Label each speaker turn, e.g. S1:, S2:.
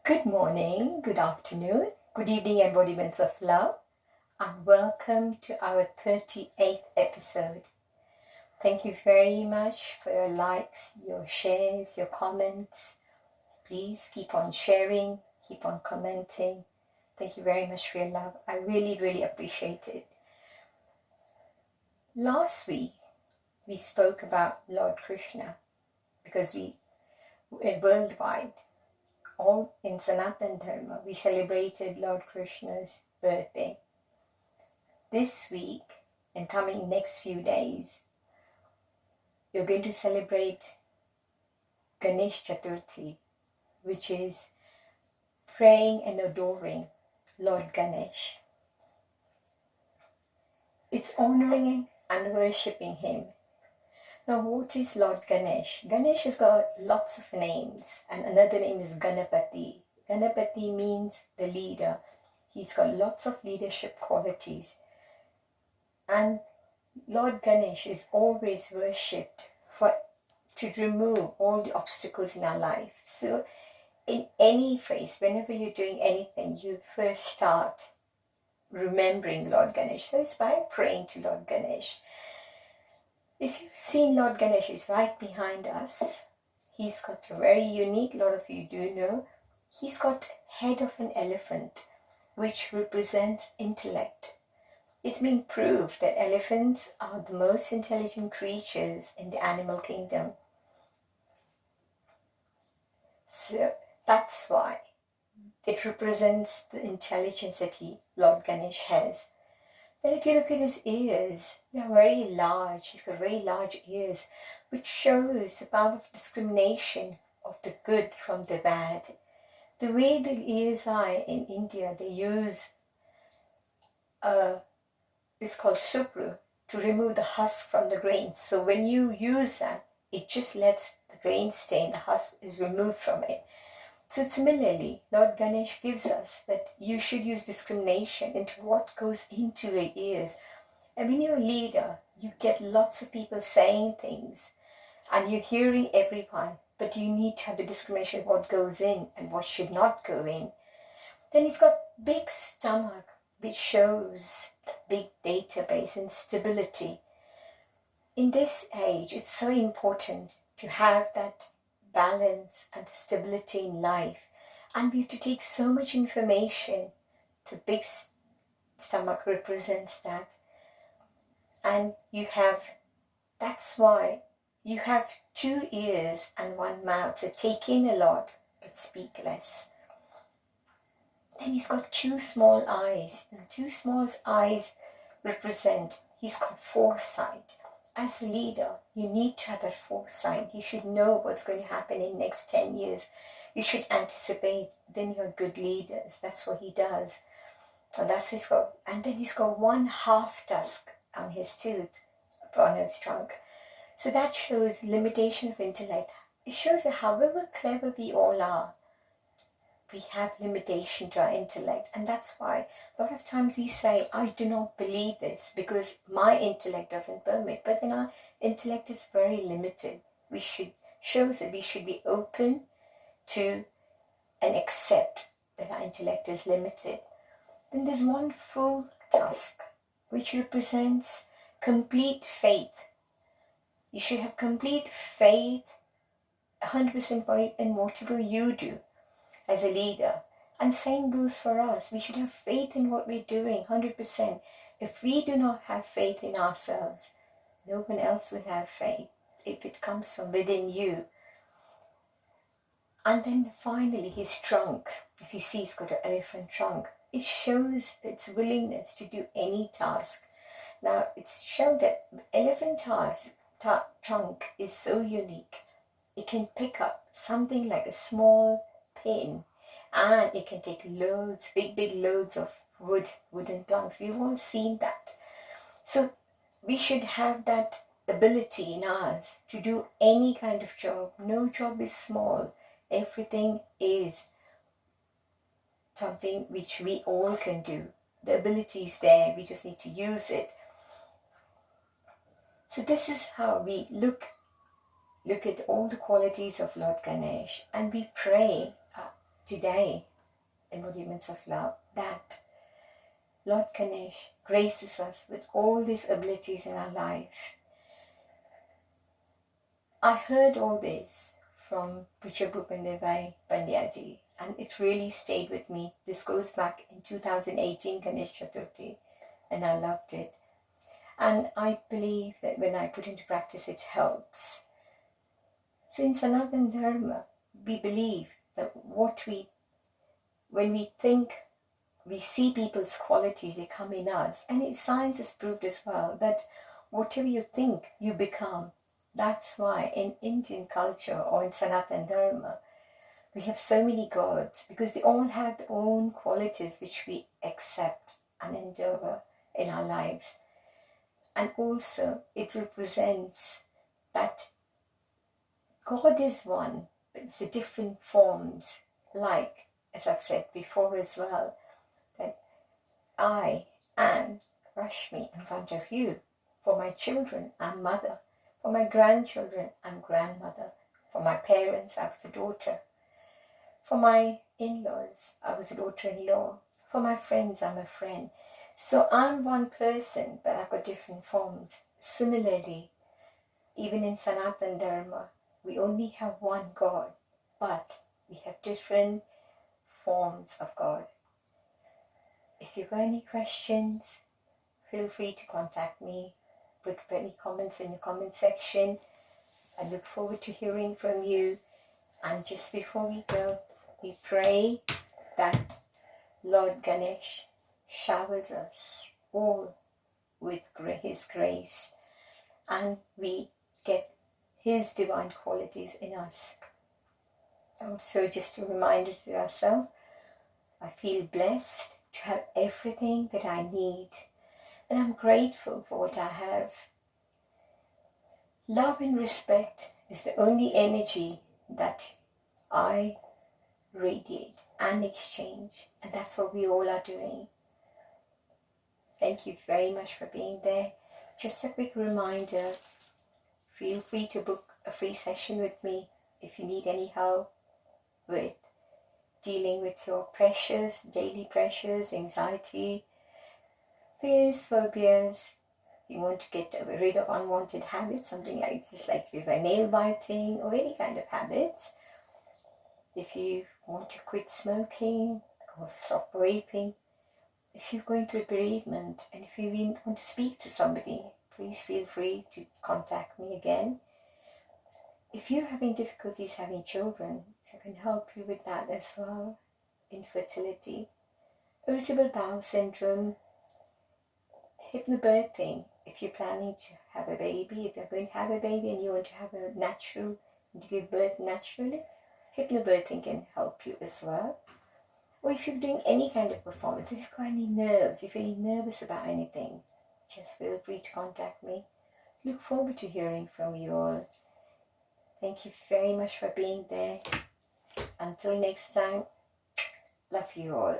S1: Good morning, good afternoon, good evening, embodiments of love, and welcome to our 38th episode. Thank you very much for your likes, your shares, your comments. Please keep on sharing, keep on commenting. Thank you very much for your love. I really appreciate it. Last week, we spoke about Lord Krishna because we worldwide, all in Sanatana Dharma, we celebrated Lord Krishna's birthday. This week and coming next few days, you're going to celebrate Ganesh Chaturthi, which is praying and adoring Lord Ganesh. It's honoring and worshipping him. Now, what is Lord Ganesh? Ganesh has got lots of names, and another name is Ganapati. Ganapati means the leader. He's got lots of leadership qualities. And Lord Ganesh is always worshipped to remove all the obstacles in our life. So in any phase, whenever you're doing anything, you first start remembering Lord Ganesh. So it's by praying to Lord Ganesh. If you've seen Lord Ganesh, he's right behind us. He's got a very unique, a lot of you do know, he's got head of an elephant, which represents intellect. It's been proved that elephants are the most intelligent creatures in the animal kingdom. So that's why it represents the intelligence that Lord Ganesh has. Then if you look at his ears, they're very large. He's got very large ears, which shows the power of discrimination of the good from the bad. The way the ears are in India, they use it's called supru, to remove the husk from the grains. So when you use that, it just lets the grain stay and the husk is removed from it. So similarly, Lord Ganesh gives us that you should use discrimination into what goes into your ears. And when you're a leader, you get lots of people saying things and you're hearing everyone, but you need to have the discrimination of what goes in and what should not go in. Then he's got big stomach, which shows the big database and stability. In this age, it's so important to have that balance and the stability in life, and we have to take so much information. The big stomach represents that, and that's why you have 2 ears and 1 mouth, so take in a lot but speak less. Then he's got 2 small eyes, and 2 small eyes represent he's got foresight. As a leader, you need to have that foresight. You should know what's going to happen in the next 10 years. You should anticipate. Then you're good leaders. That's what he does. And that's what he's got. And then he's got 1 half tusk on his tooth, on his trunk. So that shows limitation of intellect. It shows that however clever we all are, we have limitation to our intellect, and that's why a lot of times we say, I do not believe this because my intellect doesn't permit, but then our intellect is very limited. Shows that we should be open to and accept that our intellect is limited. Then there's 1 full tusk, which represents complete faith. You should have complete faith, 100% in whatever you do as a leader. And same goes for us. We should have faith in what we're doing, 100%. If we do not have faith in ourselves, no one else will have faith if it comes from within you. And then finally his trunk. If you see he's got an elephant trunk, it shows its willingness to do any task. Now it's shown that elephant trunk is so unique. It can pick up something like a small pin, and it can take loads, big loads of wooden planks. We've all seen that. So we should have that ability in us to do any kind of job. No job is small. Everything is something which we all can do. The ability is there. We just need to use it. So this is how we look at all the qualities of Lord Ganesh, and we pray today, Embodiments of Love, that Lord Ganesh graces us with all these abilities in our life. I heard all this from Puja Bhupendevai Pandyaji, and it really stayed with me. This goes back in 2018, Ganesh Chaturthi, and I loved it. And I believe that when I put into practice, it helps. So in Sanatana Dharma, we believe that when we think, we see people's qualities, they come in us. And science has proved as well that whatever you think, you become. That's why in Indian culture or in Sanatana Dharma, we have so many gods, because they all have their own qualities which we accept and endure in our lives. And also it represents that God is one, but it's the different forms, like, as I've said before as well, that I am Rashmi in front of you. For my children, I'm mother. For my grandchildren, I'm grandmother. For my parents, I was a daughter. For my in-laws, I was a daughter-in-law. For my friends, I'm a friend. So I'm one person, but I've got different forms. Similarly, even in Sanatana Dharma, we only have one God, but we have different forms of God. If you've got any questions, feel free to contact me. Put any comments in the comment section. I look forward to hearing from you. And just before we go, we pray that Lord Ganesh showers us all with his grace, and we get his divine qualities in us. Also, just a reminder to ourselves, I feel blessed to have everything that I need, and I'm grateful for what I have. Love and respect is the only energy that I radiate and exchange, and that's what we all are doing. Thank you very much for being there. Just a quick reminder, feel free to book a free session with me if you need any help with dealing with your pressures, daily pressures, anxiety, fears, phobias. You want to get rid of unwanted habits, something like just like if you're nail biting or any kind of habits. If you want to quit smoking or stop vaping, if you're going through bereavement, and if you really want to speak to somebody, please feel free to contact me again. If you're having difficulties having children, I can help you with that as well. Infertility, irritable bowel syndrome, hypnobirthing. If you're planning to have a baby, if you're going to have a baby and you want to have to give birth naturally, hypnobirthing can help you as well. Or if you're doing any kind of performance, if you've got any nerves, if you're feeling nervous about anything, just feel free to contact me. Look forward to hearing from you all. Thank you very much for being there. Until next time, love you all.